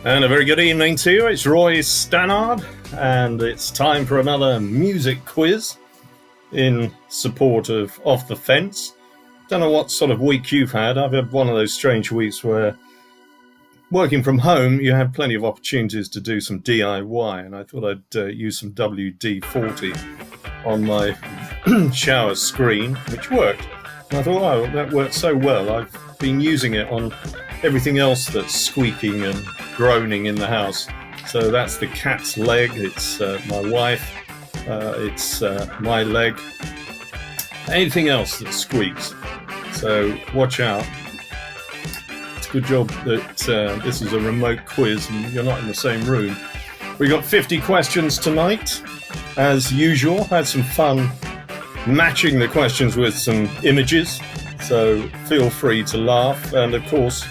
And a very good evening to you. It's Roy Stannard, and it's time for another music quiz in support of Off the Fence. Don't know what sort of week you've had. I've had one of those strange weeks where working from home, you have plenty of opportunities to do some DIY, and I thought I'd use some WD-40 on my shower screen, which worked. And I thought, oh, that worked so well. I've been using it on everything else that's squeaking and groaning in the house. So that's the cat's leg, it's my wife, it's my leg, anything else that squeaks. So watch out. It's a good job that this is a remote quiz and you're not in the same room. We got 50 questions tonight, as usual. Had some fun matching the questions with some images, so feel free to laugh. And of course,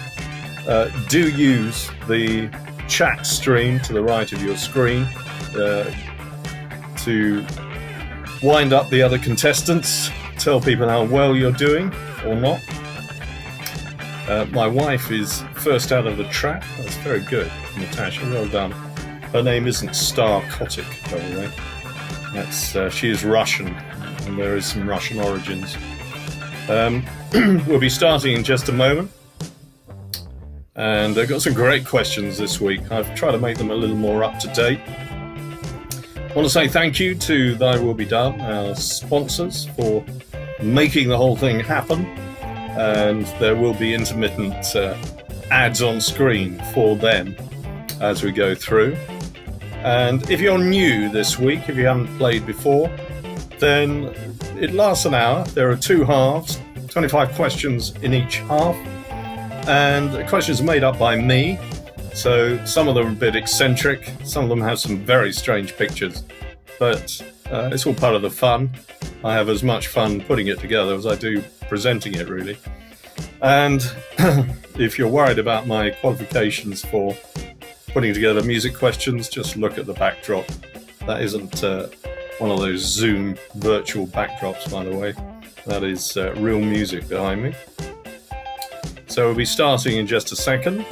do use the chat stream to the right of your screen to wind up the other contestants, tell people how well you're doing or not. My wife is first out of the trap. That's very good, Natasha, well done. Her name isn't Star-Kotic, by the way. That's she is Russian, and there is some Russian origins. We'll be starting in just a moment. And I've got some great questions this week. I've tried to make them a little more up to date. I want to say thank you to Thy Will Be Done, our sponsors, for making the whole thing happen. And there will be intermittent ads on screen for them as we go through. And if you're new this week, if you haven't played before, then it lasts an hour. There are two halves, 25 questions in each half. And the questions are made up by me, so some of them are a bit eccentric, some of them have some very strange pictures, but it's all part of the fun. I have as much fun putting it together as I do presenting it, really. And if you're worried about my qualifications for putting together music questions, just look at the backdrop. That isn't one of those Zoom virtual backdrops, by the way. That is real music behind me. So we'll be starting in just a second.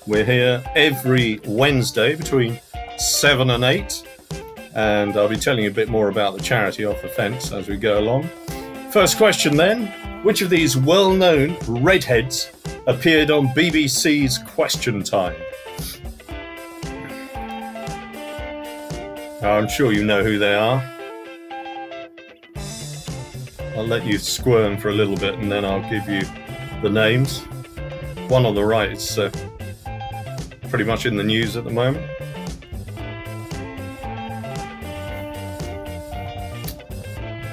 We're here every Wednesday between 7 and 8. And I'll be telling you a bit more about the charity Off the Fence as we go along. First question then. Which of these well-known redheads appeared on BBC's Question Time? I'm sure you know who they are. I'll let you squirm for a little bit and then I'll give you the names. One on the right is pretty much in the news at the moment.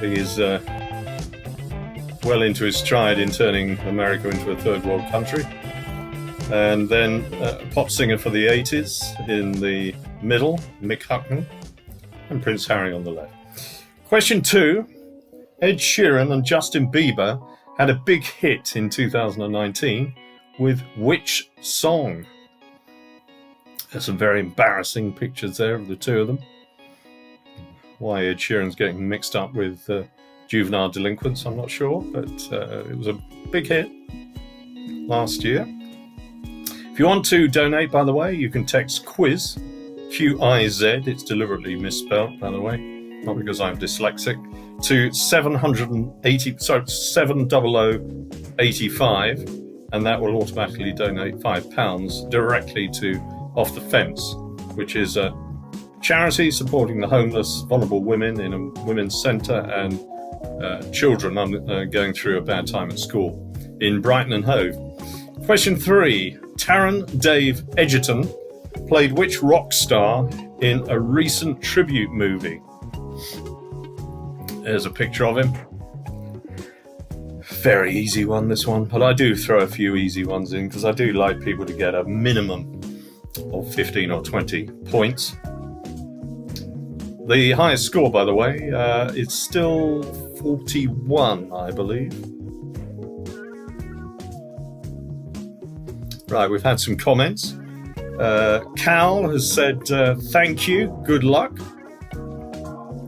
He is well into his stride in turning America into a third world country. And then a pop singer for the 80s in the middle, Mick Hucknall, and Prince Harry on the left. Question 2. Ed Sheeran and Justin Bieber had a big hit in 2019 with which song? There's some very embarrassing pictures there of the two of them. Why Ed Sheeran's getting mixed up with juvenile delinquents, I'm not sure, but it was a big hit last year. If you want to donate, by the way, you can text QUIZ, Q-I-Z, it's deliberately misspelled, by the way, not because I'm dyslexic, to 70085, and that will automatically donate £5 directly to Off the Fence, which is a charity supporting the homeless, vulnerable women in a women's centre and children going through a bad time at school in Brighton and Hove. Question 3. Taron Dave Egerton played which rock star in a recent tribute movie? There's a picture of him. Very easy one, this one, but I do throw a few easy ones in because I do like people to get a minimum of 15 or 20 points. The highest score, by the way, is still 41, I believe. Right, we've had some comments. Cal has said, thank you, good luck.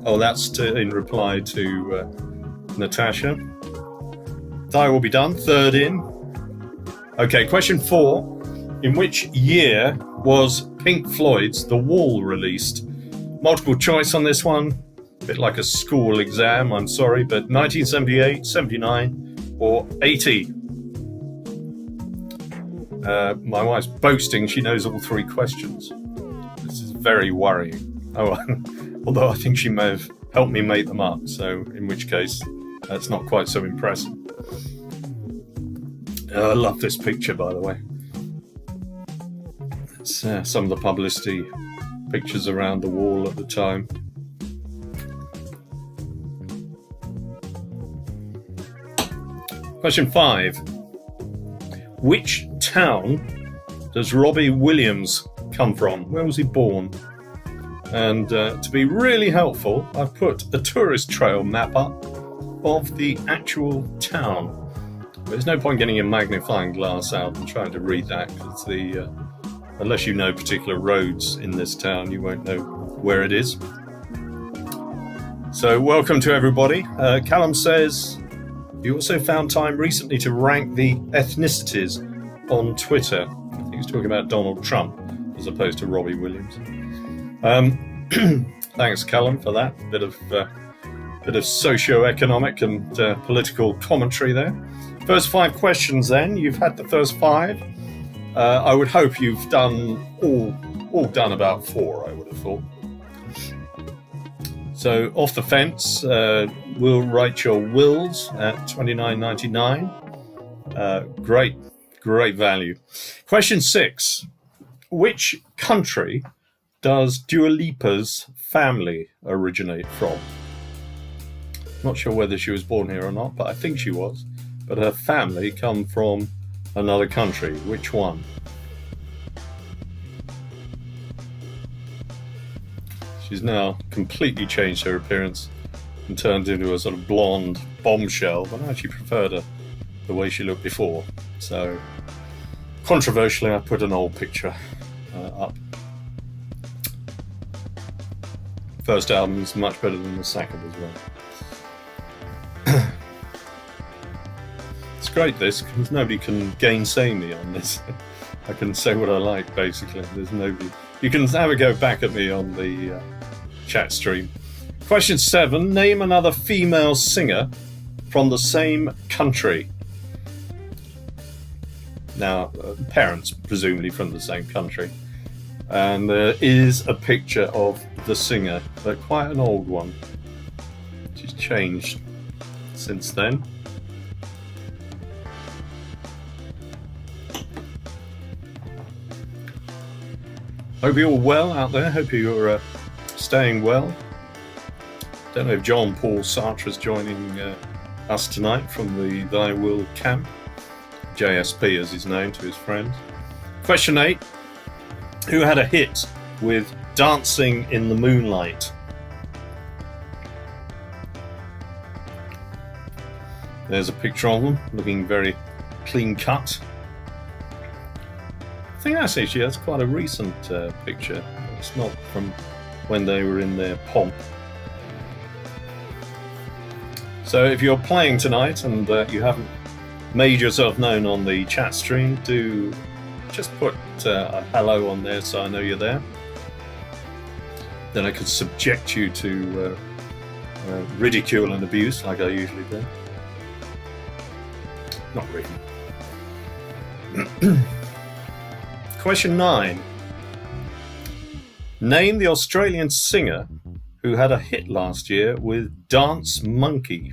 Oh, that's in reply to Natasha. I will be done. Third in. Okay, question 4. In which year was Pink Floyd's The Wall released? Multiple choice on this one. A bit like a school exam, I'm sorry, but 1978, 79, or 80? My wife's boasting she knows all 3 questions. This is very worrying. Oh, although I think she may have helped me make them up, so in which case, that's not quite so impressive. I love this picture, by the way. It's some of the publicity pictures around the wall at the time. Question 5. Which town does Robbie Williams come from? Where was he born? And to be really helpful, I've put a tourist trail map up of the actual town. There's no point getting a magnifying glass out and trying to read that, because unless you know particular roads in this town, you won't know where it is. So welcome to everybody. Callum says, you also found time recently to rank the ethnicities on Twitter. I think he's talking about Donald Trump as opposed to Robbie Williams. Thanks, Callum, for that. Bit of socio-economic and political commentary there. First 5 questions then. You've had the first 5. I would hope you've done all done about 4, I would have thought. So off the fence, we'll write your wills at $29.99. Great value. Question 6. Which country does Dua Lipa's family originate from? Not sure whether she was born here or not, but I think she was. But her family come from another country. Which one? She's now completely changed her appearance and turned into a sort of blonde bombshell, but I actually preferred her the way she looked before. So, controversially, I put an old picture up. First album is much better than the second as well. It's great, this, because nobody can gainsay me on this. I can say what I like, basically. There's nobody. You can have a go back at me on the chat stream. Question 7. Name another female singer from the same country. Now, parents, presumably from the same country. And there is a picture of the singer, but quite an old one. She's changed since then. Hope you're all well out there. Hope you're staying well. Don't know if John Paul Sartre is joining us tonight from the Thy Will camp. JSP is his name to his friends. Question 8. Who had a hit with Dancing in the Moonlight? There's a picture of them, looking very clean cut. I think that's quite a recent picture. It's not from when they were in their pomp. So if you're playing tonight and you haven't made yourself known on the chat stream, do just put a hello on there so I know you're there. Then I could subject you to ridicule and abuse like I usually do. Not really. Question 9. Name the Australian singer who had a hit last year with Dance Monkey.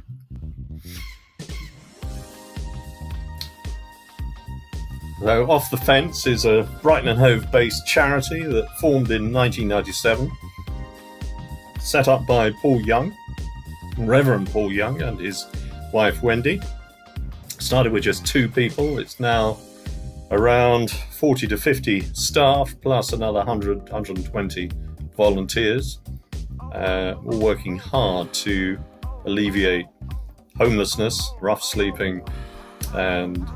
So Off the Fence is a Brighton and Hove-based charity that formed in 1997, set up by Paul Young, Reverend Paul Young, and his wife Wendy. Started with just 2 people. It's now around 40 to 50 staff, plus another 100, 120 volunteers, all working hard to alleviate homelessness, rough sleeping, and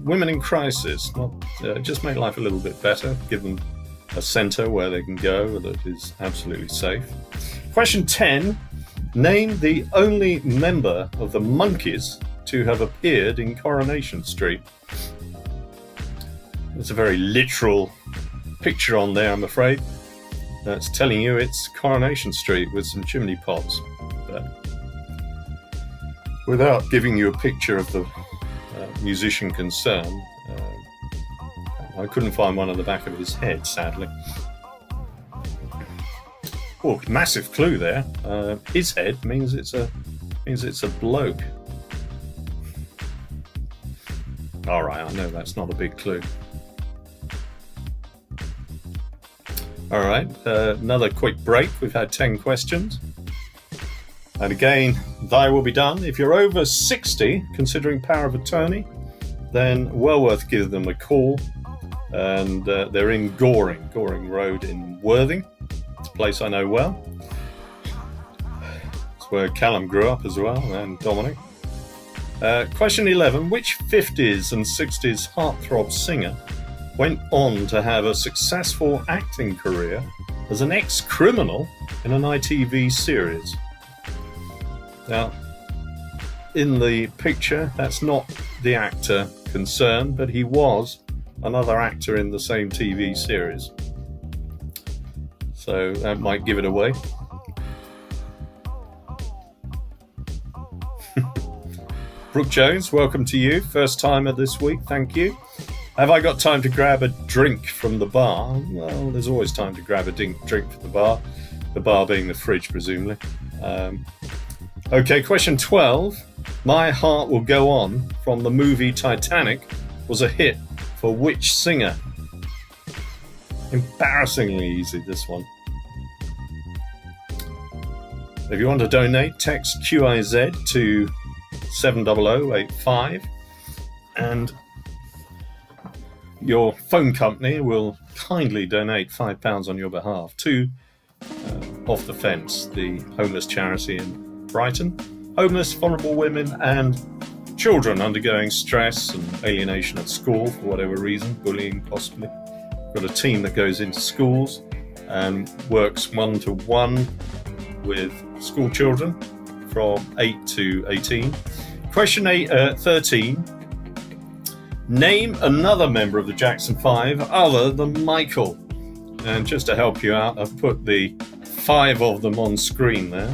women in crisis. Just make life a little bit better, give them a centre where they can go that is absolutely safe. Question 10. Name the only member of the Monkees to have appeared in Coronation Street. It's a very literal picture on there, I'm afraid. That's telling you it's Coronation Street with some chimney pots. But without giving you a picture of the musician concerned, I couldn't find one on the back of his head, sadly. Oh, massive clue there. His head means it's a bloke. All right, I know that's not a big clue. All right, another quick break. We've had 10 questions. And again, thy will be done. If you're over 60, considering power of attorney, then well worth giving them a call. And they're in Goring Road in Worthing. It's a place I know well. It's where Callum grew up as well, and Dominic. Question 11. Which 50s and 60s heartthrob singer went on to have a successful acting career as an ex-criminal in an ITV series? Now, in the picture, that's not the actor concerned, but he was another actor in the same TV series. So that might give it away. Brooke Jones, welcome to you. First timer this week, thank you. Have I got time to grab a drink from the bar? Well, there's always time to grab a drink from the bar being the fridge, presumably. Okay, question 12. My Heart Will Go On from the movie Titanic was a hit for which singer? Embarrassingly easy, this one. If you want to donate, text QIZ to 70085 and your phone company will kindly donate £5 on your behalf to Off the Fence, the homeless charity in Brighton. Homeless, vulnerable women and children undergoing stress and alienation at school for whatever reason, bullying possibly. Got a team that goes into schools and works one-to-one with school children from 8 to 18. Question 13. Name another member of the Jackson 5 other than Michael. And just to help you out, I've put the 5 of them on screen there.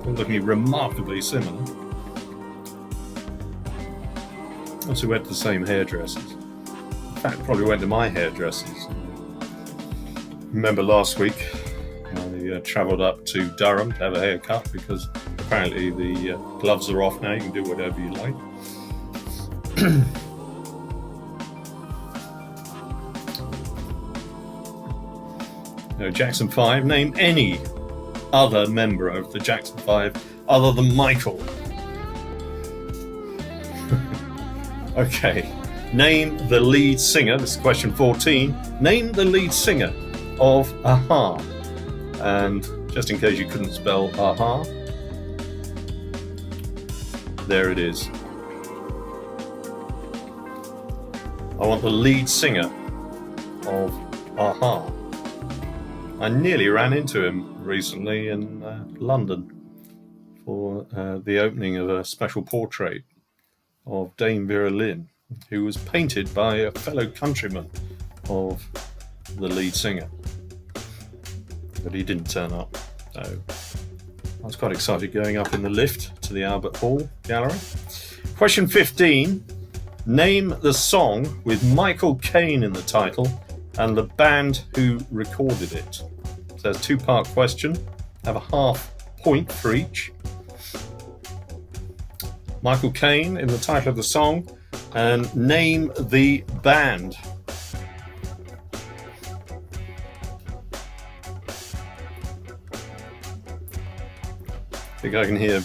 All looking remarkably similar. Also went to the same hairdressers. In fact, probably went to my hairdressers. Remember last week, I travelled up to Durham to have a haircut because apparently the gloves are off now. You can do whatever you like. No, Jackson 5. Name any other member of the Jackson 5 other than Michael. Okay. Name the lead singer. This is question 14. Name the lead singer of Aha. And just in case you couldn't spell Aha, there it is. I want the lead singer of Aha. I nearly ran into him recently in London for the opening of a special portrait of Dame Vera Lynn, who was painted by a fellow countryman of the lead singer. But he didn't turn up. So I was quite excited going up in the lift to the Albert Hall gallery. Question 15. Name the song with Michael Caine in the title and the band who recorded it. So it's a 2-part question. Have a half point for each. Michael Caine in the title of the song And name the band. I think I can hear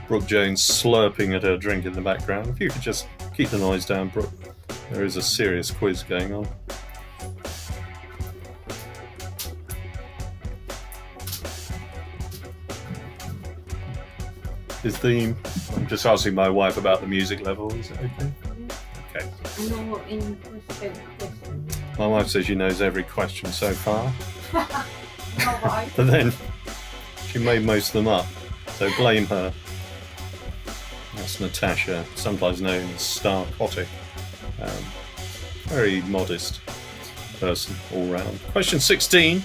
Brooke Jones slurping at her drink in the background. If you could just keep the noise down, Brooke. There is a serious quiz going on. I'm just asking my wife about the music level. Is it okay? Okay. No, in question. My wife says she knows every question so far. Right. But then she made most of them up. So blame her. That's Natasha, sometimes known as Star Kotick. Very modest person all round. Question 16.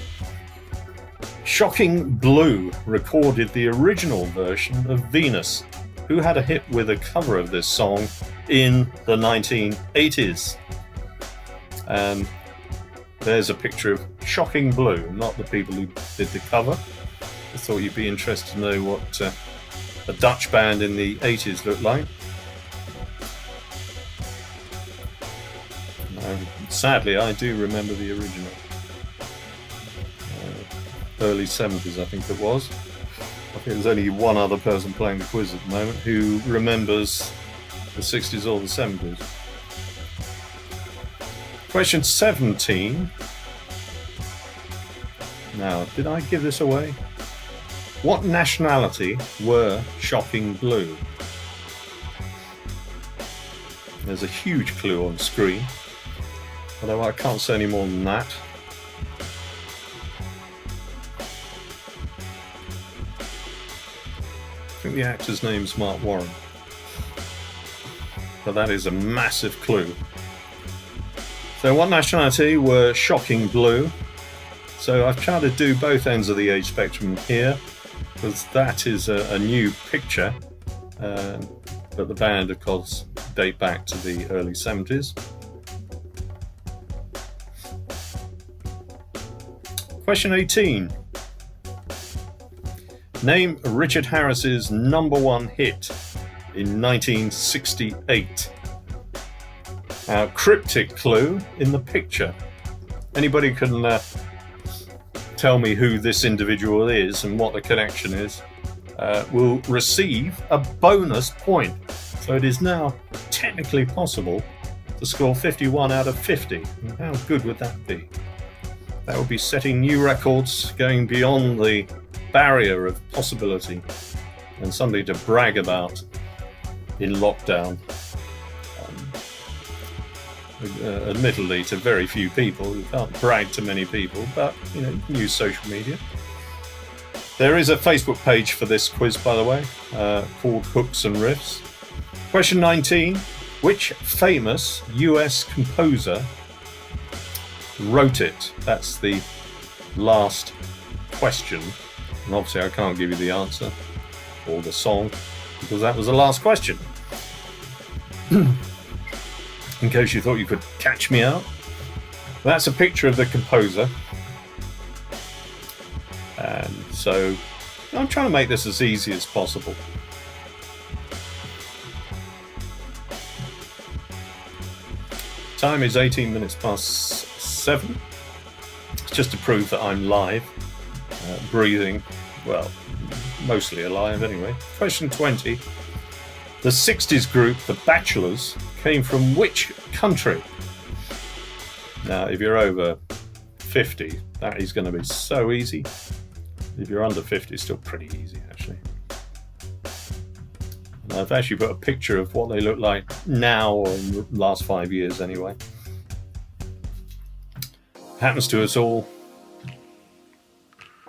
Shocking Blue recorded the original version of Venus. Who had a hit with a cover of this song in the 1980s? There's a picture of Shocking Blue, not the people who did the cover. I thought you'd be interested to know what a Dutch band in the 80s looked like. Sadly, I do remember the original. Early 70s, I think it was. I think there's only one other person playing the quiz at the moment who remembers the 60s or the 70s. Question 17. Now, did I give this away? What nationality were Shocking Blue? There's a huge clue on screen, although I can't say any more than that. I think the actor's name's Mark Warren, but that is a massive clue. So what nationality were Shocking Blue? So I've tried to do both ends of the age spectrum here, because that is a new picture, but the band of course date back to the early 70s. Question 18. Name Richard Harris's #1 hit in 1968. Cryptic clue in the picture. Anybody can tell me who this individual is and what the connection is, will receive a bonus point. So it is now technically possible to score 51 out of 50. And how good would that be? That would be setting new records, going beyond the barrier of possibility, and something to brag about in lockdown. Admittedly, to very few people. You can't brag to many people, but you can use social media. There is a Facebook page for this quiz, by the way, called Hooks and Riffs. Question 19. Which famous US composer wrote it? That's the last question. And obviously I can't give you the answer or the song, because that was the last question. In case you thought you could catch me out. That's a picture of the composer. And so I'm trying to make this as easy as possible. Time is 18 minutes past 7. It's just to prove that I'm live, breathing, well, mostly alive anyway. Question 20. The 60s group, The Bachelors, came from which country? Now, if you're over 50, that is going to be so easy. If you're under 50, it's still pretty easy, actually. And I've actually put a picture of what they look like now, or in the last 5 years anyway. Happens to us all.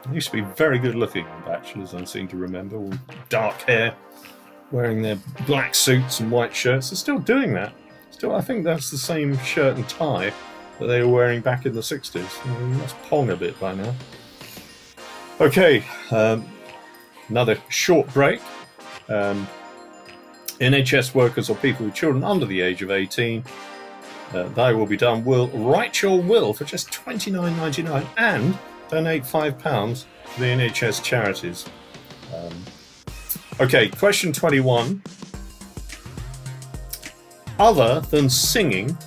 They used to be very good looking, Bachelors, I seem to remember, all dark hair, wearing their black suits and white shirts. They're still doing that. Still, I think that's the same shirt and tie that they were wearing back in the 60s. They must pong a bit by now. Okay, another short break. NHS workers or people with children under the age of 18, they will be done. Will write your will for just $29.99 and donate £5 to the NHS charities. Okay, question 21. Other than singing,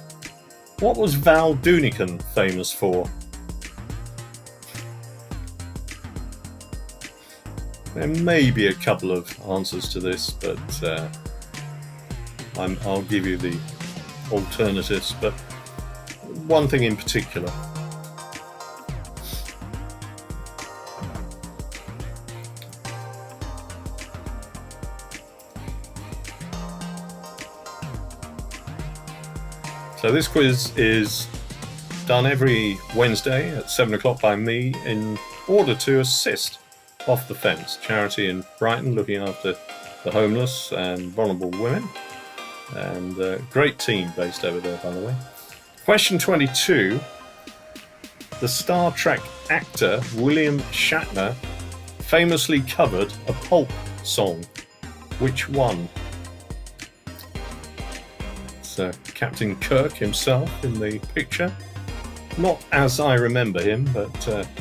what was Val Doonican famous for? There may be a couple of answers to this, but I'll give you the alternatives, but one thing in particular. So this quiz is done every Wednesday at 7 o'clock by me in order to assist Off the Fence, charity in Brighton looking after the homeless and vulnerable women, and a great team based over there, by the way. Question 22. The Star Trek actor William Shatner famously covered a Pulp song. Which one? So Captain Kirk himself in the picture. Not as I remember him, but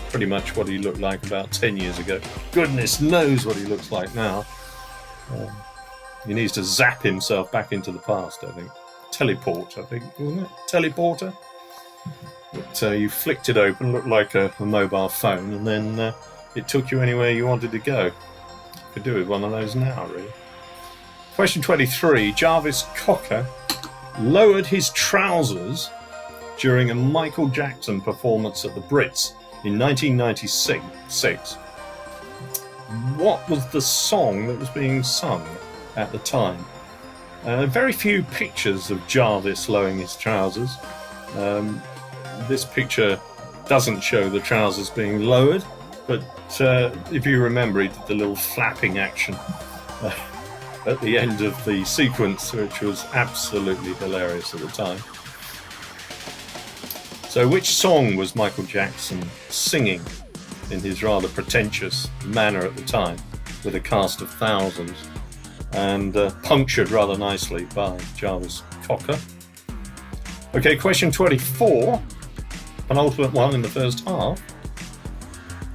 pretty much what he looked like about 10 years ago. Goodness knows what he looks like now. He needs to zap himself back into the past, I think. Teleport, I think, wasn't it? Teleporter? But you flicked it open, looked like a mobile phone, and then it took you anywhere you wanted to go. Could do with one of those now, really. Question 23. Jarvis Cocker lowered his trousers during a Michael Jackson performance at the Brits in 1996. What was the song that was being sung at the time? Very few pictures of Jarvis lowering his trousers. This picture doesn't show the trousers being lowered, but if you remember, he did the little flapping action at the end of the sequence, which was absolutely hilarious at the time. So which song was Michael Jackson singing in his rather pretentious manner at the time, with a cast of thousands, and punctured rather nicely by Jarvis Cocker? Okay, question 24, penultimate one in the first half.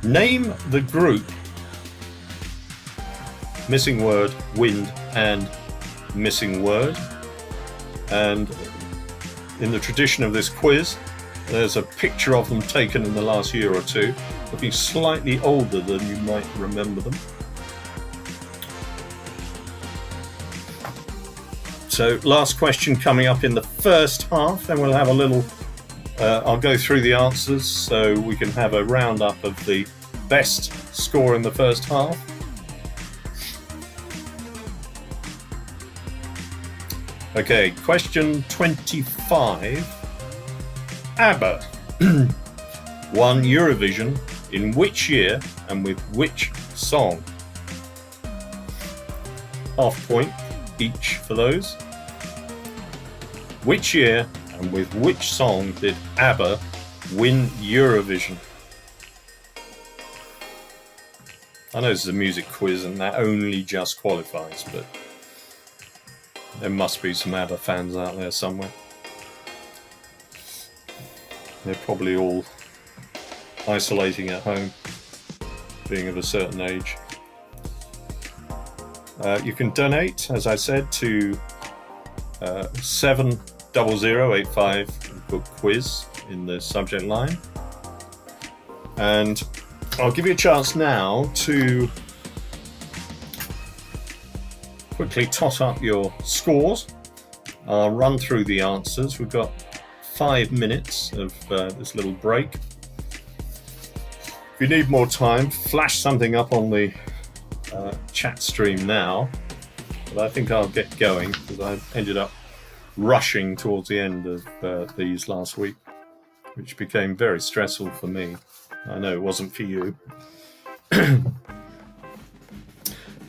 Name the group, missing word, wind, and missing word. And in the tradition of this quiz, there's a picture of them taken in the last year or two, looking slightly older than you might remember them. So last question coming up in the first half, then we'll have a little, I'll go through the answers so we can have a roundup of the best score in the first half. Okay, question 25. ABBA won Eurovision in which year and with which song? Half point each for those. Which year and with which song did ABBA win Eurovision? I know this is a music quiz and that only just qualifies, but there must be some ABBA fans out there somewhere. They're probably all isolating at home, being of a certain age. You can donate, as I said, to 70085, book quiz in the subject line. And I'll give you a chance now to quickly tot up your scores. I'll run through the answers. We've got 5 minutes of this little break. If you need more time, flash something up on the chat stream now. But I think I'll get going because I ended up rushing towards the end of these last week, which became very stressful for me. I know it wasn't for you.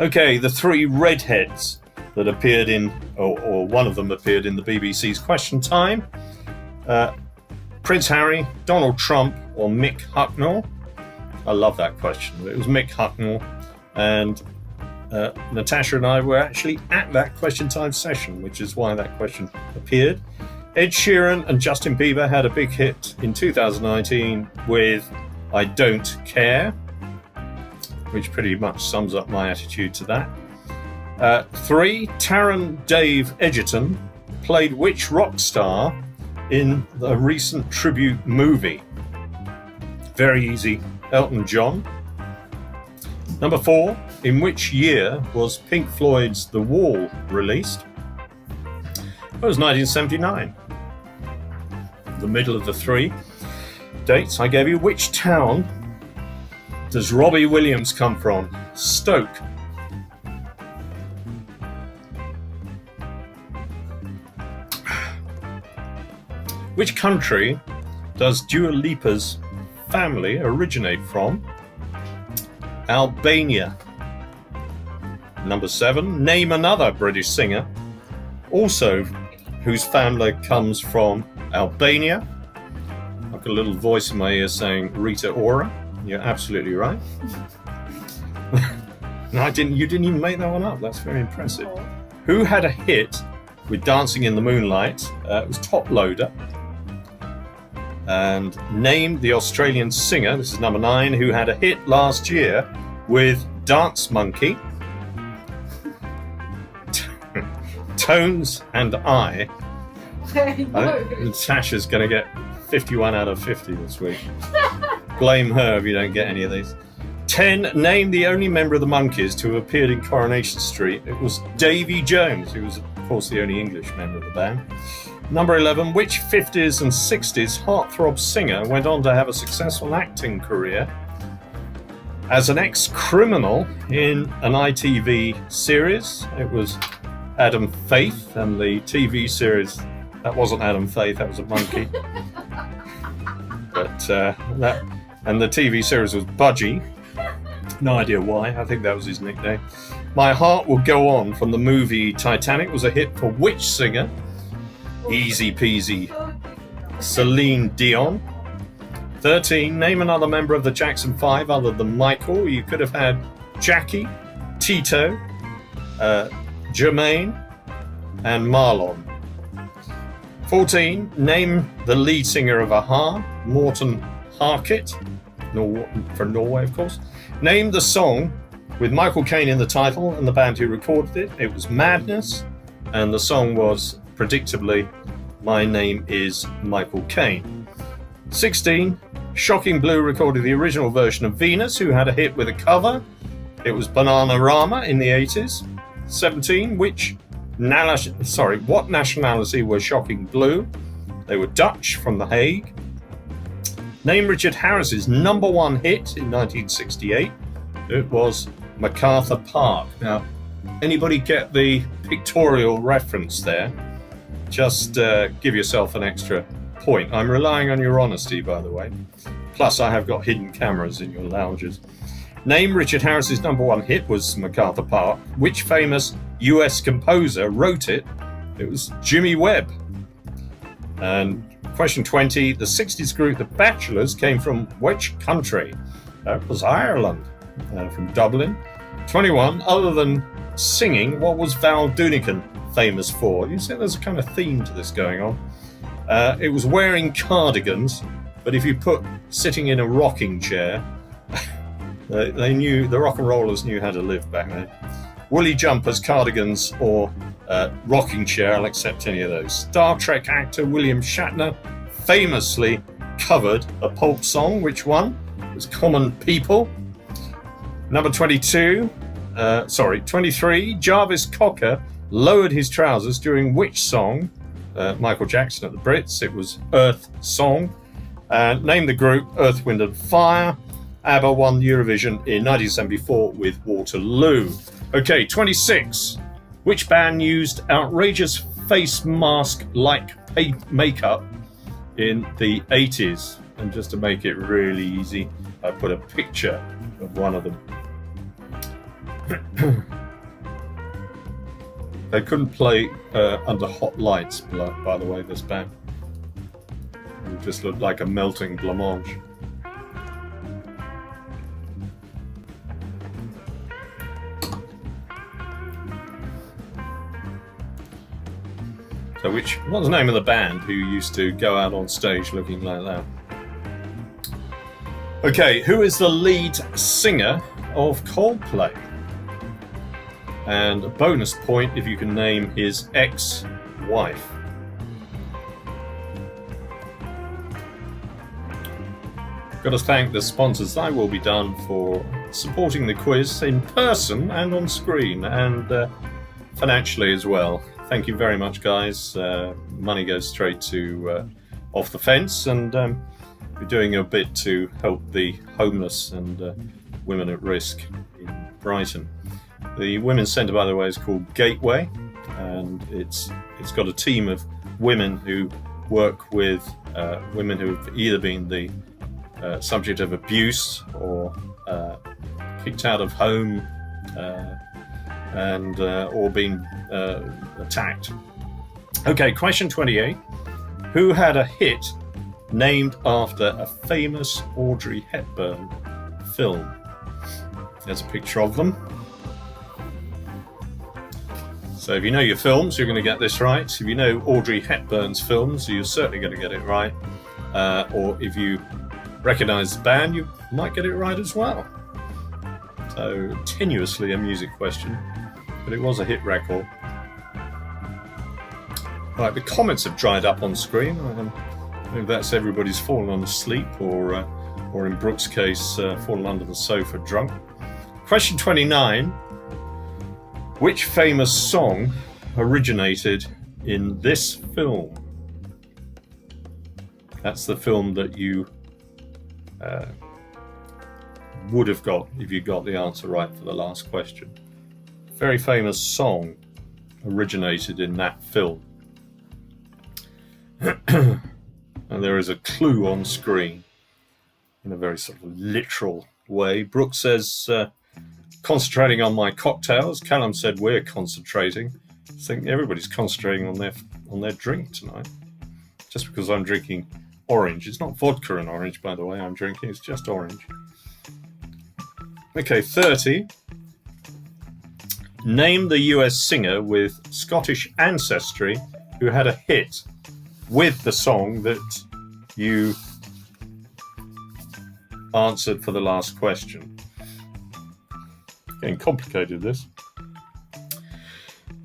Okay, the three redheads that appeared in, or one of them appeared in the BBC's Question Time. Prince Harry, Donald Trump, or Mick Hucknall? I love that question. It was Mick Hucknall, and Natasha and I were actually at that Question Time session, which is why that question appeared. Ed Sheeran and Justin Bieber had a big hit in 2019 with I Don't Care, which pretty much sums up my attitude to that. 3, Taron Dave Egerton played which rock star in the recent tribute movie? Very easy. Elton John. Number 4. In which year was Pink Floyd's The Wall released? It was 1979. The middle of the 3 dates I gave you. Which town does Robbie Williams come from? Stoke. Which country does Dua Lipa's family originate from? Albania. Number 7. Name another British singer also whose family comes from Albania. I've got a little voice in my ear saying Rita Ora. You're absolutely right. No, you didn't even make that one up. That's very impressive. Who had a hit with Dancing in the Moonlight? It was Top Loader. And name the Australian singer, this is number 9, who had a hit last year with Dance Monkey, Tones and I. I think Natasha's going to get 51 out of 50 this week. Blame her if you don't get any of these. 10. Name the only member of the Monkees to have appeared in Coronation Street. It was Davy Jones, who was, of course, the only English member of the band. Number 11. Which 50s and 60s heartthrob singer went on to have a successful acting career as an ex-criminal in an ITV series? It was Adam Faith, and the TV series, that wasn't Adam Faith, that was a monkey. But and the TV series was Budgie. No idea why, I think that was his nickname. My Heart Will Go On from the movie Titanic was a hit for which singer? Easy peasy. Celine Dion. 13. Name another member of the Jackson 5 other than Michael. You could have had Jackie, Tito, Jermaine, and Marlon. 14. Name the lead singer of Aha, Morten Harket, from Norway, of course. Name the song with Michael Caine in the title and the band who recorded it. It was Madness, and the song was, predictably, My Name Is Michael Caine. 16. Shocking Blue recorded the original version of Venus, who had a hit with a cover. It was Bananarama in the 80s. 17. What nationality were Shocking Blue? They were Dutch from The Hague. Name Richard Harris's number 1 hit in 1968. It was MacArthur Park. Now, anybody get the pictorial reference there? Just give yourself an extra point. I'm relying on your honesty, by the way. Plus, I have got hidden cameras in your lounges. Name Richard Harris's number 1 hit was MacArthur Park. Which famous US composer wrote it? It was Jimmy Webb. And question 20. The 60s group The Bachelors came from which country? That was Ireland, from Dublin. 21. Other than singing, what was Val Doonican famous for? You see there's a kind of theme to this going on. It was wearing cardigans, but if you put sitting in a rocking chair, the rock and rollers knew how to live back then. Woolly jumpers, cardigans, or rocking chair, I'll accept any of those. Star Trek actor William Shatner famously covered a pulp song. Which one? It was Common People. Number 23. Jarvis Cocker lowered his trousers during which song? Michael Jackson at the Brits. It was Earth Song. Name the group Earth, Wind and Fire. ABBA won Eurovision in 1974 with Waterloo. Okay, 26. Which band used outrageous face mask-like makeup in the 80s? And just to make it really easy, I put a picture of one of them. They couldn't play under hot lights, by the way, this band. It just looked like a melting blancmange. So what's the name of the band who used to go out on stage looking like that? Okay, who is the lead singer of Coldplay? And a bonus point if you can name his ex wife. Got to thank the sponsors I will be done for supporting the quiz in person and on screen, and financially as well. Thank you very much, guys. Money goes straight to Off the Fence, and we're doing a bit to help the homeless and women at risk in Brighton. The Women's Centre, by the way, is called Gateway, and it's got a team of women who work with women who have either been the subject of abuse or kicked out of home and or been attacked. Okay, question 28. Who had a hit named after a famous Audrey Hepburn film? There's a picture of them. So if you know your films, you're going to get this right. If you know Audrey Hepburn's films, you're certainly going to get it right. Or if you recognise the band, you might get it right as well. So tenuously a music question, but it was a hit record. Right, the comments have dried up on screen. I don't know if that's everybody's fallen asleep or in Brooke's case, fallen under the sofa drunk. Question 29. Which famous song originated in this film? That's the film that you would have got if you got the answer right for the last question. Very famous song originated in that film. And there is a clue on screen in a very sort of literal way. Brooke says, concentrating on my cocktails. Callum said we're concentrating. I think everybody's concentrating on their drink tonight. Just because I'm drinking orange. It's not vodka and orange, by the way, I'm drinking. It's just orange. Okay, 30. Name the US singer with Scottish ancestry who had a hit with the song that you answered for the last question. Getting complicated, this.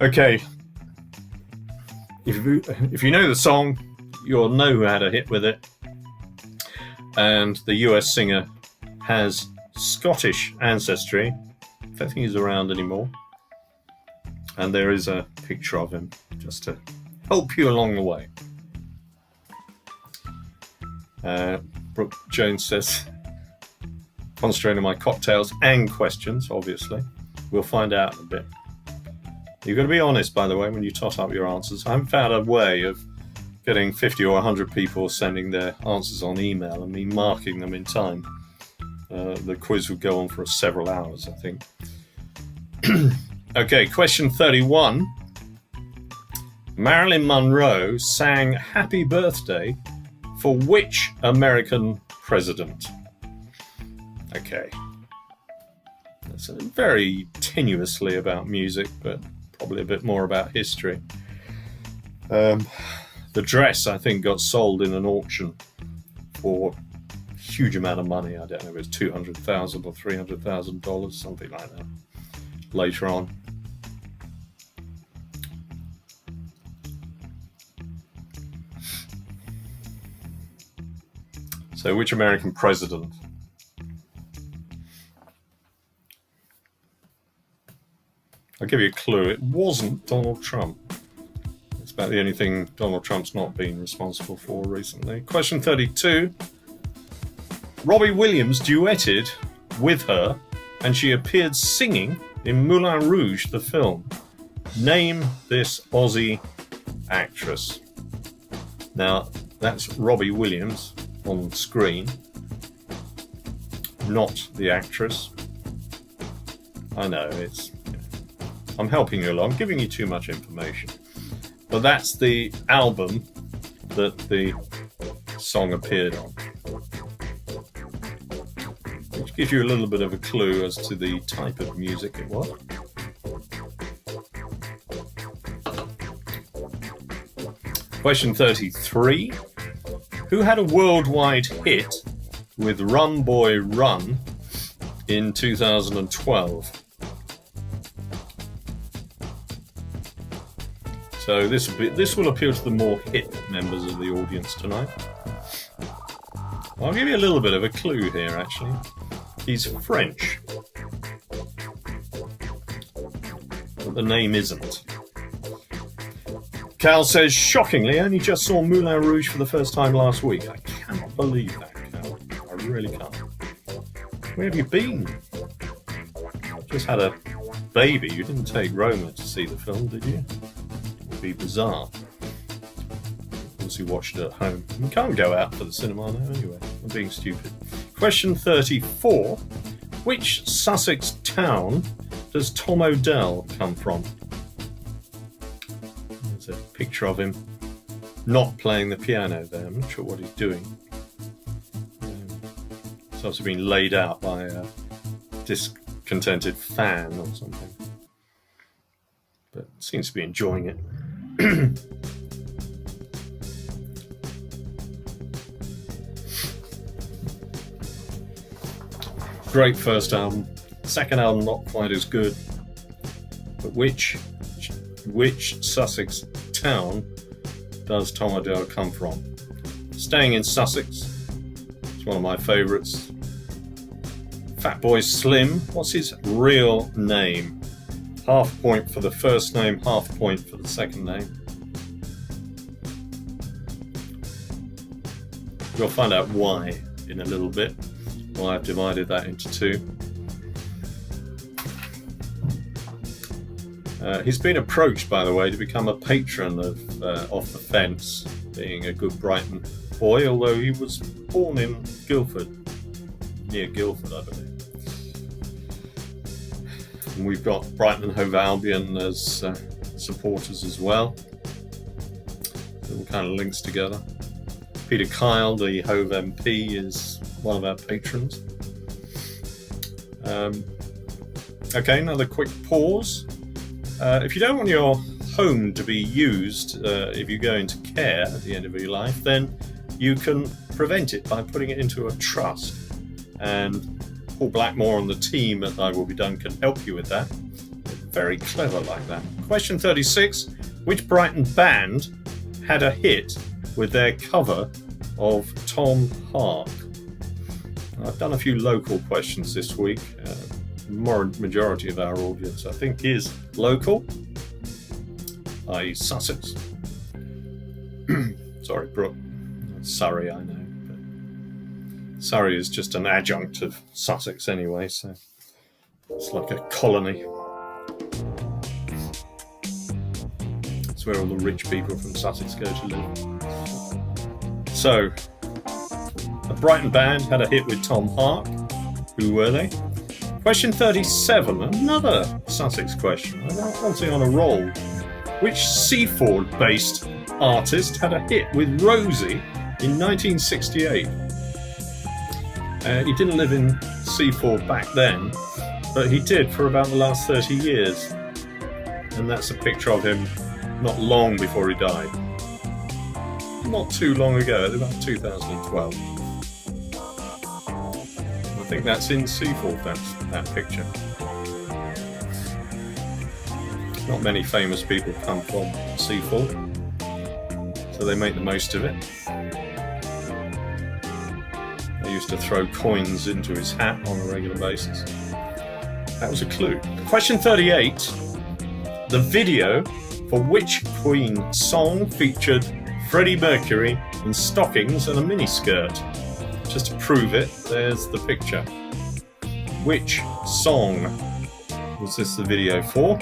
Okay. If you know the song, you'll know who had a hit with it. And the US singer has Scottish ancestry. I don't think he's around anymore. And there is a picture of him just to help you along the way. Brooke Jones says, concentrating on my cocktails and questions, obviously. We'll find out in a bit. You've got to be honest, by the way, when you tot up your answers. I haven't found a way of getting 50 or 100 people sending their answers on email and me marking them in time. The quiz would go on for several hours, I think. Okay, question 31. Marilyn Monroe sang Happy Birthday for which American president? Okay. That's very tenuously about music, but probably a bit more about history. The dress, I think, got sold in an auction for a huge amount of money. I don't know if it's $200,000 or $300,000, something like that, later on. So, which American president? I'll give you a clue. It wasn't Donald Trump. It's about the only thing Donald Trump's not been responsible for recently. Question 32. Robbie Williams duetted with her and she appeared singing in Moulin Rouge, the film. Name this Aussie actress. Now, that's Robbie Williams on screen, not the actress. I know, I'm helping you along, giving you too much information. But that's the album that the song appeared on. Which gives you a little bit of a clue as to the type of music it was. Question 33. Who had a worldwide hit with Run Boy Run in 2012? So this will appeal to the more hip members of the audience tonight. I'll give you a little bit of a clue here, actually. He's French, but the name isn't. Cal says, shockingly, I only just saw Moulin Rouge for the first time last week. I cannot believe that, Cal. I really can't. Where have you been? Just had a baby. You didn't take Roma to see the film, did you? It would be bizarre. Once you watched it at home. You can't go out to the cinema now anyway. I'm being stupid. Question 34. Which Sussex town does Tom Odell come from? There's a picture of him not playing the piano there. I'm not sure what he's doing. It's also been laid out by a discontented fan or something. But seems to be enjoying it. Great first album. Second album not quite as good. But which Sussex town does Tom Odell come from? Staying in Sussex. It's one of my favourites. Fatboy Slim. What's his real name? Half point for the first name, half point for the second name. We'll find out why in a little bit. Well, I've divided that into two. He's been approached, by the way, to become a patron of Off the Fence, being a good Brighton boy, although he was born in Guildford, near Guildford, I believe. And we've got Brighton and Hove Albion as supporters as well. It all kind of links together. Peter Kyle, the Hove MP, is one of our patrons. Okay, another quick pause. If you don't want your home to be used if you go into care at the end of your life, then you can prevent it by putting it into a trust. And Paul Blackmore and the team at I Will Be Done can help you with that. They're very clever like that. Question 36. Which Brighton band had a hit with their cover of Tom Hark? I've done a few local questions this week. Majority of our audience, I think, is local, i.e. Sussex. Sorry, Brooke. Surrey, I know. But Surrey is just an adjunct of Sussex anyway, so it's like a colony. It's where all the rich people from Sussex go to live. So, a Brighton band had a hit with Tom Hark. Who were they? Question 37, another Sussex question. I'm wanting on a roll. Which Seaford-based artist had a hit with Rosie in 1968? He didn't live in Seaford back then, but he did for about the last 30 years. And that's a picture of him not long before he died. Not too long ago, about 2012. I think that's in Seaford, that picture. Not many famous people come from Seaford, so they make the most of it. They used to throw coins into his hat on a regular basis. That was a clue. Question 38. The video for which Queen song featured Freddie Mercury in stockings and a miniskirt? Just to prove it, there's the picture. Which song was this the video for?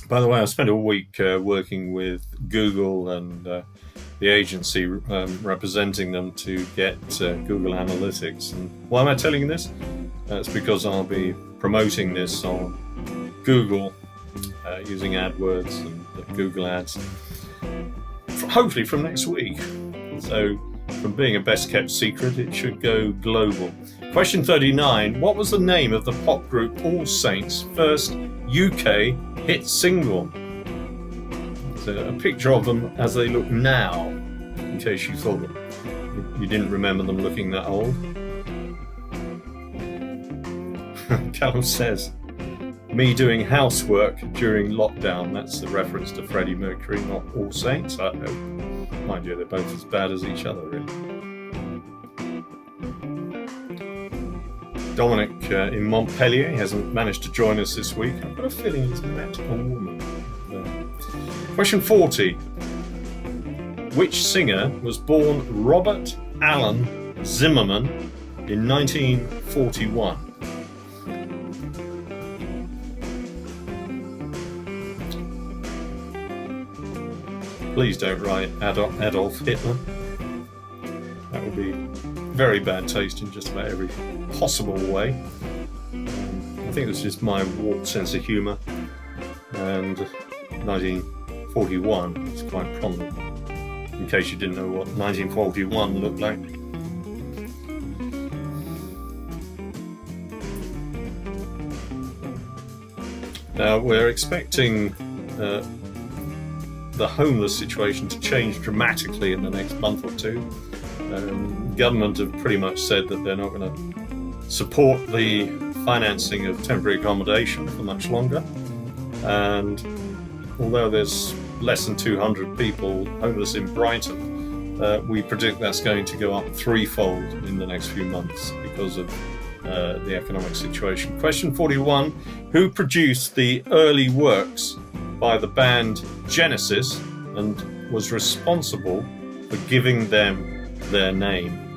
By the way, I spent a week working with Google and the agency representing them to get Google Analytics. And why am I telling you this? It's because I'll be promoting this on Google using AdWords and Google Ads, hopefully from next week. So from being a best kept secret, it should go global. Question 39. What was the name of the pop group All Saints' first UK hit single? It's a picture of them as they look now, in case you thought you didn't remember them looking that old. Callum says, me doing housework during lockdown. That's a reference to Freddie Mercury, not All Saints. I hope. Mind you, they're both as bad as each other, really. Dominic in Montpellier hasn't managed to join us this week. I've got a feeling he's met a woman. Question 40. Which singer was born Robert Allen Zimmerman in 1941? Please don't write Adolf Hitler. That would be very bad taste in just about every possible way. I think it's just my warped sense of humour. And 1941 is quite prominent, in case you didn't know what 1941 looked like. Now, we're expecting the homeless situation to change dramatically in the next month or two. Government have pretty much said that they're not going to support the financing of temporary accommodation for much longer. And although there's less than 200 people homeless in Brighton, we predict that's going to go up threefold in the next few months because of the economic situation. Question 41. Who produced the early works by the band Genesis and was responsible for giving them their name?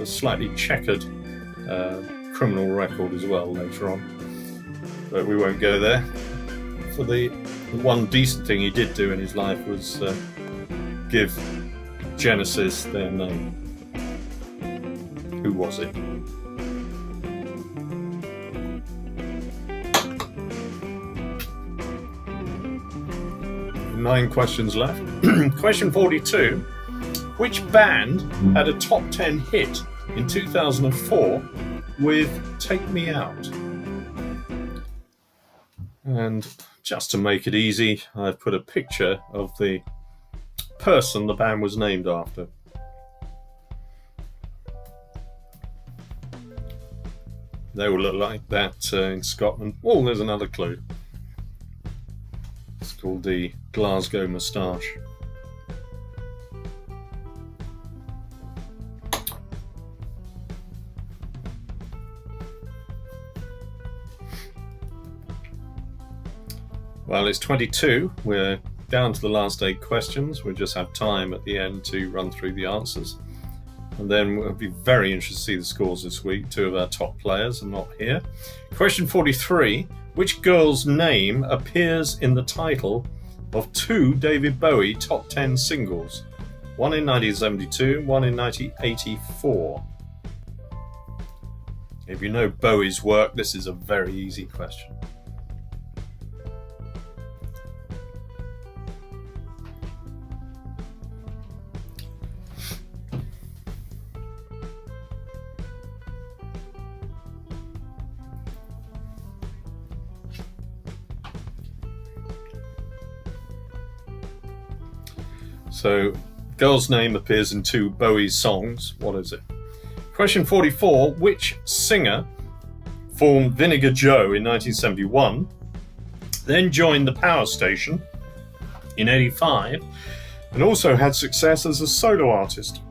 A slightly checkered criminal record as well later on, but we won't go there. For the one decent thing he did do in his life was give Genesis their name. Who was it? Nine questions left. Question 42. Which band had a top 10 hit in 2004 with Take Me Out? And just to make it easy, I've put a picture of the person the band was named after. They all look like that in Scotland. Oh, there's another clue. It's called the Glasgow Moustache. Well, it's 22. We're down to the last 8 questions. We'll just have time at the end to run through the answers. And then we'll be very interested to see the scores this week. 2 of our top players are not here. Question 43. Which girl's name appears in the title of 2 David Bowie top 10 singles? One in 1972, one in 1984. If you know Bowie's work, this is a very easy question. So, girl's name appears in 2 Bowie's songs. What is it? Question 44. Which singer formed Vinegar Joe in 1971, then joined the Power Station in 85, and also had success as a solo artist?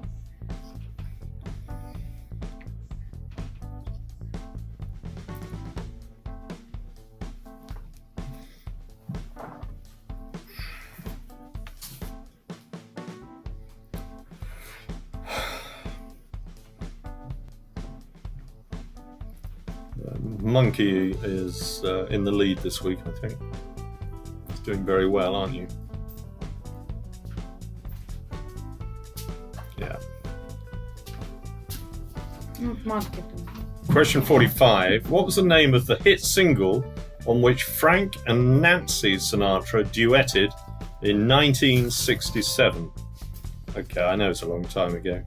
Monkey is in the lead this week, I think. He's doing very well, aren't you? Yeah. Marketing. Question 45. What was the name of the hit single on which Frank and Nancy Sinatra duetted in 1967? Okay, I know it's a long time ago.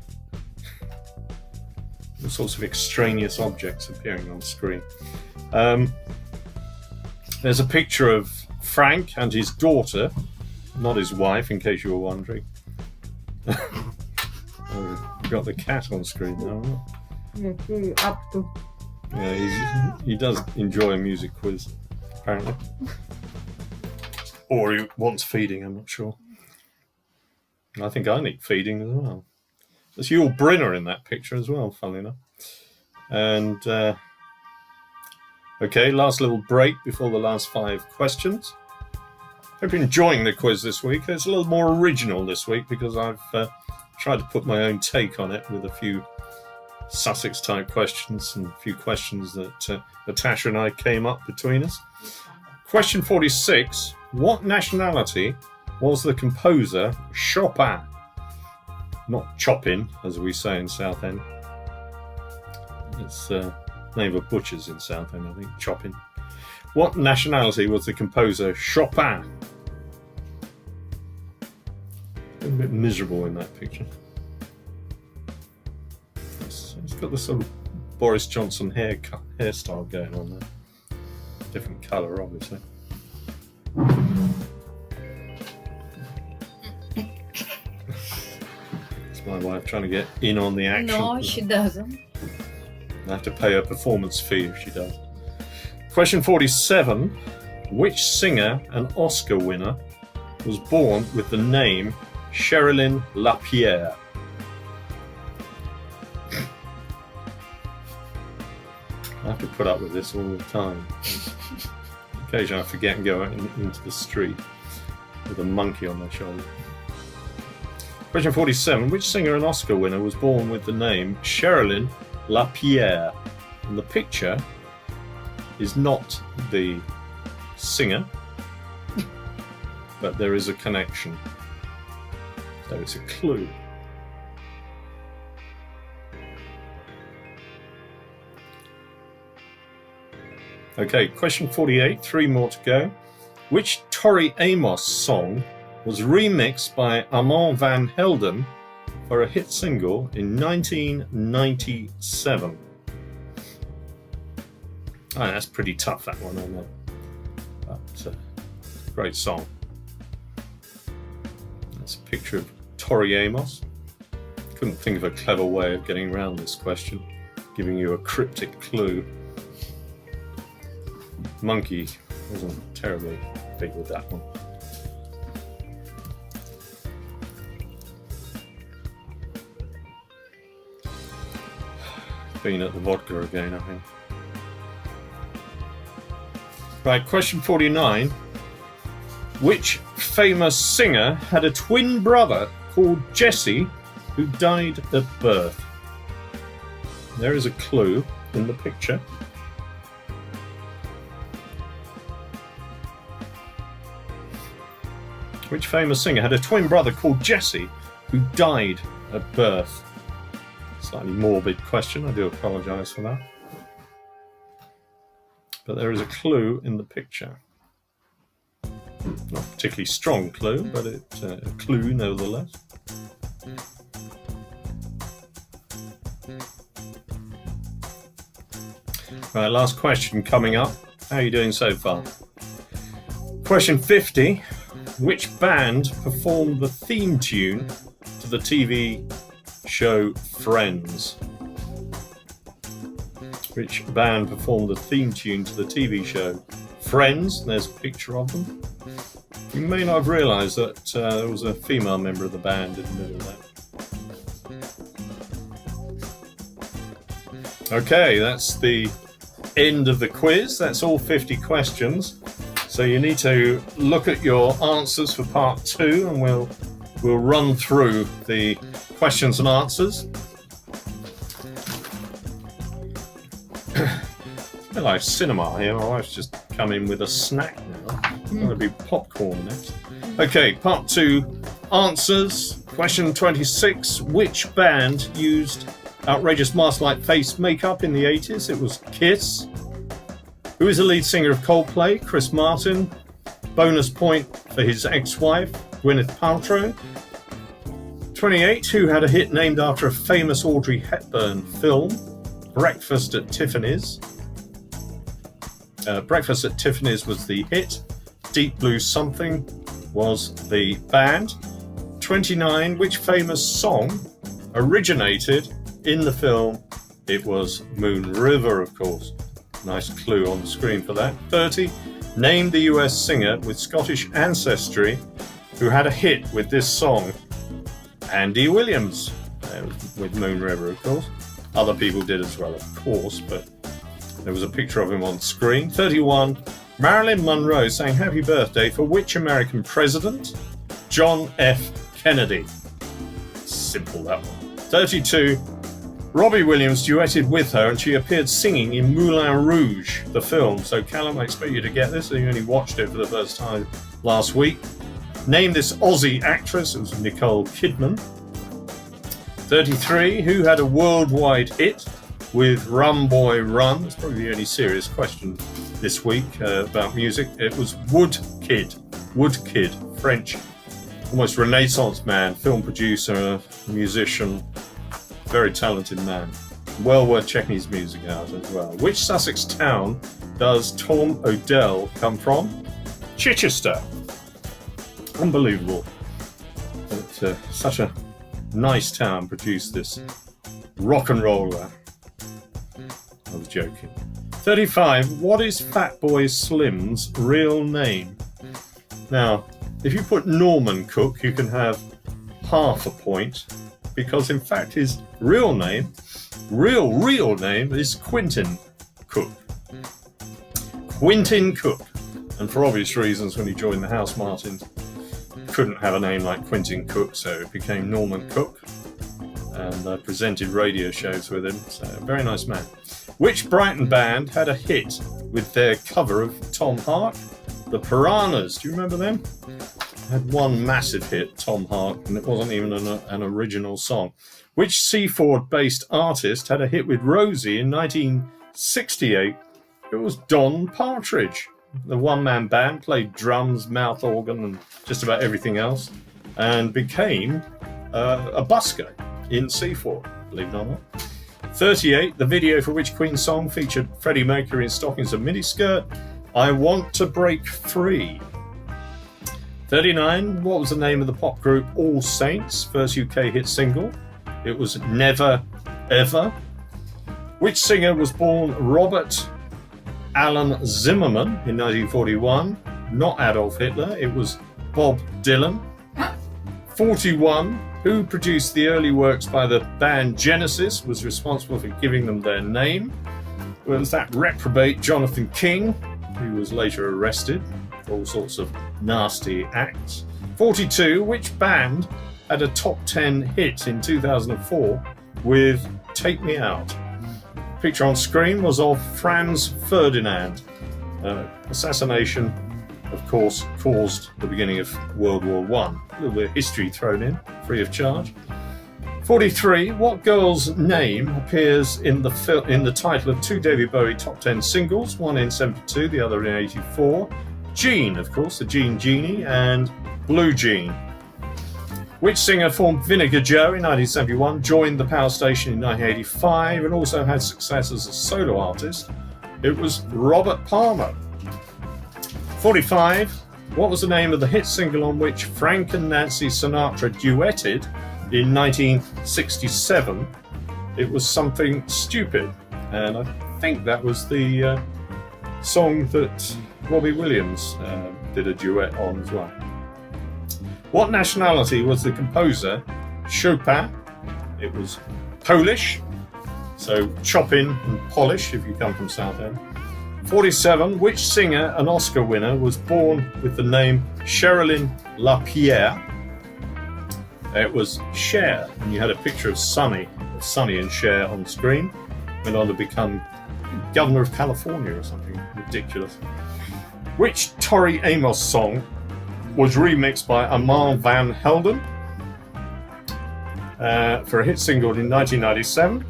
All sorts of extraneous objects appearing on the screen. There's a picture of Frank and his daughter not his wife, in case you were wondering. Oh, we've got the cat on screen now, haven't we? Yeah, see, up to. Yeah, he does enjoy a music quiz, apparently. Or he wants feeding, I'm not sure. I think I need feeding as well. There's Yul Brynner in that picture as well, funnily enough. And, okay, last little break before the last 5 questions. Hope you're enjoying the quiz this week. It's a little more original this week because I've tried to put my own take on it with a few Sussex-type questions and a few questions that Natasha and I came up between us. Question 46. What nationality was the composer Chopin? Not Chopin, as we say in Southend. It's the name of butchers in Southend, I think. Chopin. What nationality was the composer Chopin? A bit miserable in that picture. It's got the sort of Boris Johnson hairstyle going on there. Different colour, obviously. It's my wife trying to get in on the action. No, she doesn't. I have to pay a performance fee if she does. Question 47. Which singer and Oscar winner was born with the name Sherilyn LaPierre? I have to put up with this all the time. Occasionally I forget and go out into the street with a monkey on my shoulder. Question 47. Which singer and Oscar winner was born with the name Sherilyn LaPierre? And the picture is not the singer, but there is a connection. So it's a clue. Okay, question 48, 3 more to go. Which Tori Amos song was remixed by Armand van Helden for a hit single in 1997? Oh, that's pretty tough, that one, I know. But great song. That's a picture of Tori Amos. Couldn't think of a clever way of getting around this question, giving you a cryptic clue. Monkey wasn't terribly big with that one. Been at the vodka again, I think. Right, question 49. Which famous singer had a twin brother called Jesse who died at birth? There is a clue in the picture. Which famous singer had a twin brother called Jesse who died at birth? Slightly morbid question, I do apologise for that. But there is a clue in the picture. Not a particularly strong clue, but it's a clue nevertheless. Right, last question coming up. How are you doing so far? Question 50. Which band performed the theme tune to the TV show Friends? Which band performed the theme tune to the TV show Friends? There's a picture of them. You may not have realised that there was a female member of the band in the middle there. Okay, that's the end of the quiz. That's all 50 questions. So you need to look at your answers for part 2, and we'll run through the questions and answers. It's a bit like cinema here. My wife's just come in with a snack now. It's going to be popcorn next. Okay, part 2 answers. Question 26. Which band used outrageous mask-like face makeup in the 80s? It was Kiss. Who is the lead singer of Coldplay? Chris Martin. Bonus point for his ex-wife, Gwyneth Paltrow. 28. Who had a hit named after a famous Audrey Hepburn film? Breakfast at Tiffany's. Breakfast at Tiffany's was the hit. Deep Blue Something was the band. 29, which famous song originated in the film? It was Moon River, of course. Nice clue on the screen for that. 30, name the US singer with Scottish ancestry who had a hit with this song. Andy Williams, with Moon River, of course. Other people did as well, of course, but there was a picture of him on screen. 31, Marilyn Monroe sang Happy Birthday for which American president? John F. Kennedy. Simple, that one. 32, Robbie Williams duetted with her and she appeared singing in Moulin Rouge, the film. So Callum, I expect you to get this, you only watched it for the first time last week. Name this Aussie actress. It was Nicole Kidman. 33, who had a worldwide hit with Run Boy Run? It's probably the only serious question this week about music. It was Woodkid, French, almost Renaissance man, film producer, musician, very talented man. Well worth checking his music out as well. Which Sussex town does Tom Odell come from? Chichester. Unbelievable. But, such a nice town produced this rock and roller. I was joking. 35. What is Fatboy Slim's real name? Now, if you put Norman Cook, you can have half a point, because in fact his real name, real name is Quentin Cook. Quentin Cook. And for obvious reasons, when he joined the House Martins, couldn't have a name like Quentin Cook, so it became Norman Cook. And I presented radio shows with him, so very nice man. Which Brighton band had a hit with their cover of Tom Hark? The Piranhas. Do you remember them? Had one massive hit, Tom Hark, and it wasn't even an original song. Which Seaford-based artist had a hit with Rosie in 1968? It was Don Partridge. The one-man band played drums, mouth organ, and just about everything else, and became a busker in Seaford, believe it or not. 38, the video for which Queen's song featured Freddie Mercury in stockings and miniskirt, I Want to Break Free. 39, what was the name of the pop group All Saints' first UK hit single? It was Never Ever. Which singer was born Robert Alan Zimmerman in 1941? Not Adolf Hitler, it was Bob Dylan. 41, who produced the early works by the band Genesis, was responsible for giving them their name? Was that reprobate Jonathan King, who was later arrested for all sorts of nasty acts? 42, which band had a top 10 hit in 2004 with Take Me Out? Picture on screen was of Franz Ferdinand. Assassination, of course, caused the beginning of World War I. A little bit of history thrown in, free of charge. 43. What girl's name appears in the title of two David Bowie top 10 singles, one in 72, the other in 84? Jean, of course, the Jean Genie, and Blue Jean. Which singer formed Vinegar Joe in 1971, joined the Power Station in 1985, and also had success as a solo artist? It was Robert Palmer. 45. What was the name of the hit single on which Frank and Nancy Sinatra duetted in 1967? It was Something Stupid, and I think that was the song that Robbie Williams did a duet on as well. What nationality was the composer Chopin? It was Polish, so chop in and polish if you come from Southend. 47. Which singer and Oscar winner was born with the name Sherilyn LaPierre? It was Cher, and you had a picture of Sonny and Cher on screen. Went on to become governor of California or something ridiculous. Which Tori Amos song was remixed by Armand Van Helden for a hit single in 1997?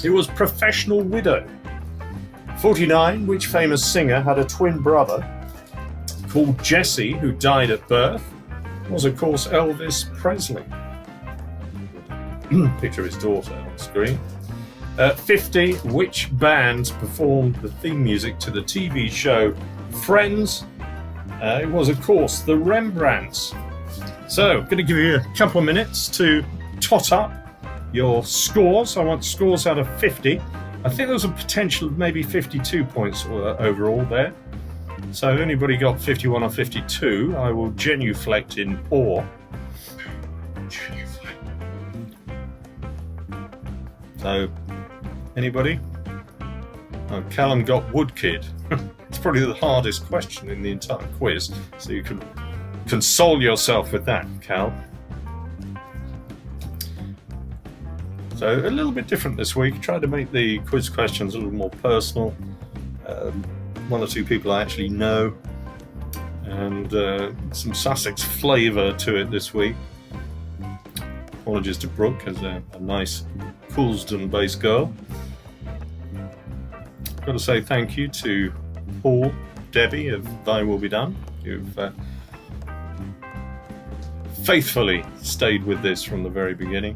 It was Professional Widow. 49. Which famous singer had a twin brother called Jesse who died at birth? It was, of course, Elvis Presley. Picture of his daughter on screen. 50. Which band performed the theme music to the TV show Friends? It was, of course, the Rembrandts. So, I'm going to give you a couple of minutes to tot up your scores. I want scores out of 50. I think there was a potential of maybe 52 points overall there. So, if anybody got 51 or 52, I will genuflect in awe. So, anybody? Oh, Callum got Woodkid. It's probably the hardest question in the entire quiz, so you can console yourself with that, Cal. So a little bit different this week. Tried to make the quiz questions a little more personal. One or two people I actually know, and some Sussex flavour to it this week. Apologies to Brooke, as a nice Coulsdon-based girl. Got to say thank you to Paul, Debbie of Thy Will Be Done, who've faithfully stayed with this from the very beginning.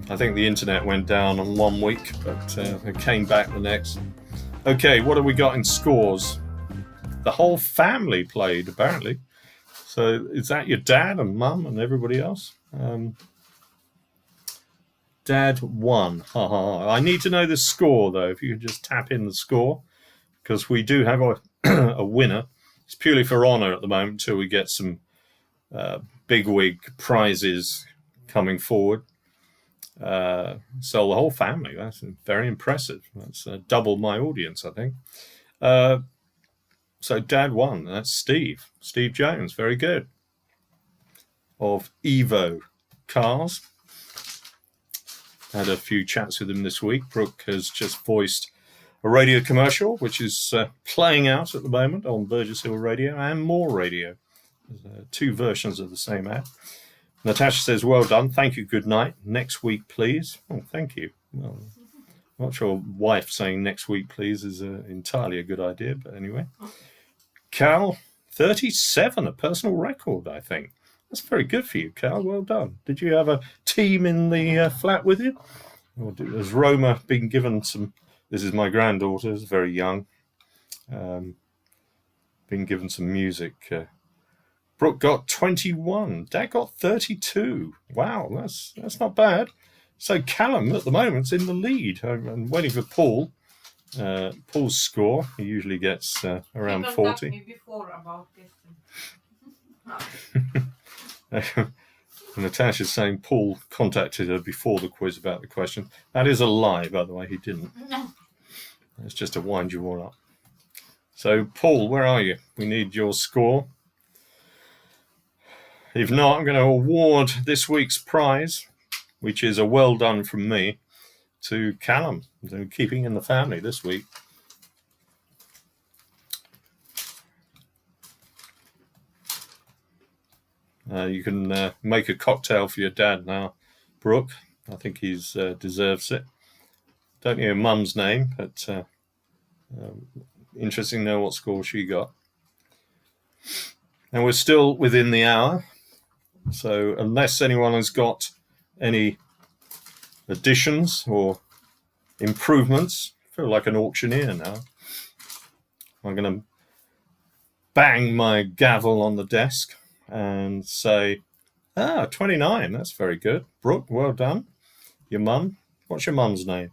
I think the internet went down on 1 week, but it came back the next. Okay, what have we got in scores? The whole family played, apparently. So is that your dad and mum and everybody else? Dad won. I need to know the score, though, if you could just tap in the score, because we do have a winner. It's purely for honour at the moment until we get some bigwig prizes coming forward. So the whole family, that's very impressive. That's double my audience, I think. So Dad won. That's Steve Jones. Very good. Of Evo Cars. Had a few chats with him this week. Brooke has just voiced a radio commercial, which is playing out at the moment on Burgess Hill Radio and More Radio. There's 2 versions of the same ad. Natasha says, well done. Thank you. Good night. Next week, please. Oh, thank you. Well, I'm not sure wife saying next week, please, is entirely a good idea. But anyway. Cal, 37, a personal record, I think. That's very good for you, Cal. Well done. Did you have a team in the flat with you? Or has Roma been given some... This is my granddaughter, who's very young. Been given some music. Brooke got 21. Dad got 32. Wow, that's not bad. So Callum, at the moment, is in the lead. I'm waiting for Paul. Paul's score. He usually gets around 40. Me before about this. Natasha's saying Paul contacted her before the quiz about the question. That is a lie, by the way. He didn't. No. It's just to wind you all up. So, Paul, where are you? We need your score. If not, I'm going to award this week's prize, which is a well done from me, to Callum, so keeping in the family this week. You can make a cocktail for your dad now, Brooke. I think he deserves it. Don't know your mum's name, but interesting to know what score she got. And we're still within the hour. So unless anyone has got any additions or improvements, I feel like an auctioneer now. I'm going to bang my gavel on the desk and say, 29, that's very good. Brooke, well done. Your mum, what's your mum's name?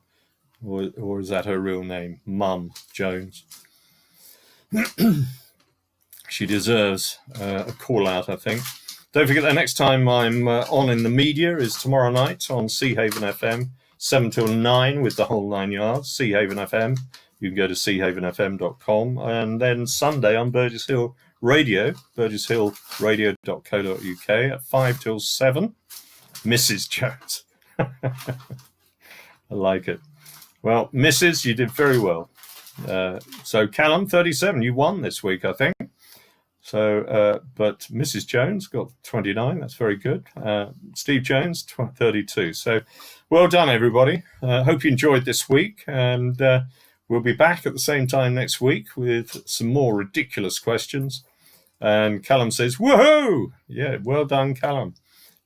Or is that her real name? Mum Jones. She deserves a call out, I think. Don't forget the next time I'm on in the media is tomorrow night on Sea Haven FM, 7 till 9 with the whole 9 yards. Sea Haven FM. You can go to seahavenfm.com. And then Sunday on Burgess Hill Radio, burgesshillradio.co.uk at 5 till 7. Mrs. Jones. I like it. Well, Mrs., you did very well. So Callum, 37, you won this week, I think. So, but Mrs. Jones got 29. That's very good. Steve Jones, 32. So, well done, everybody. Hope you enjoyed this week, and we'll be back at the same time next week with some more ridiculous questions. And Callum says, "Woohoo!" Yeah, well done, Callum.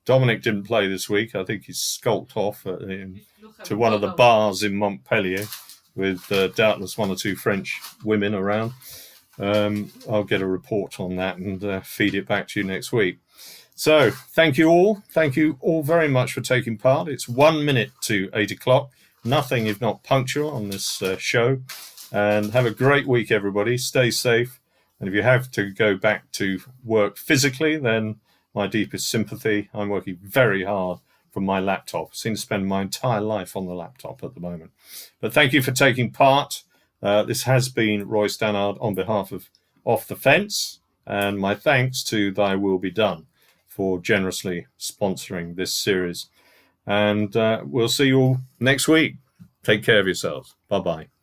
Dominic didn't play this week. I think he's skulked off to one of the bars in Montpellier with doubtless one or two French women around. I'll get a report on that and feed it back to you next week. So thank you all. Thank you all very much for taking part. It's 1 minute to 8 o'clock. Nothing if not punctual on this show. And have a great week, everybody. Stay safe. And if you have to go back to work physically, then my deepest sympathy. I'm working very hard from my laptop. I seem to spend my entire life on the laptop at the moment. But thank you for taking part. This has been Roy Stannard on behalf of Off the Fence. And my thanks to Thy Will Be Done for generously sponsoring this series. And we'll see you all next week. Take care of yourselves. Bye-bye.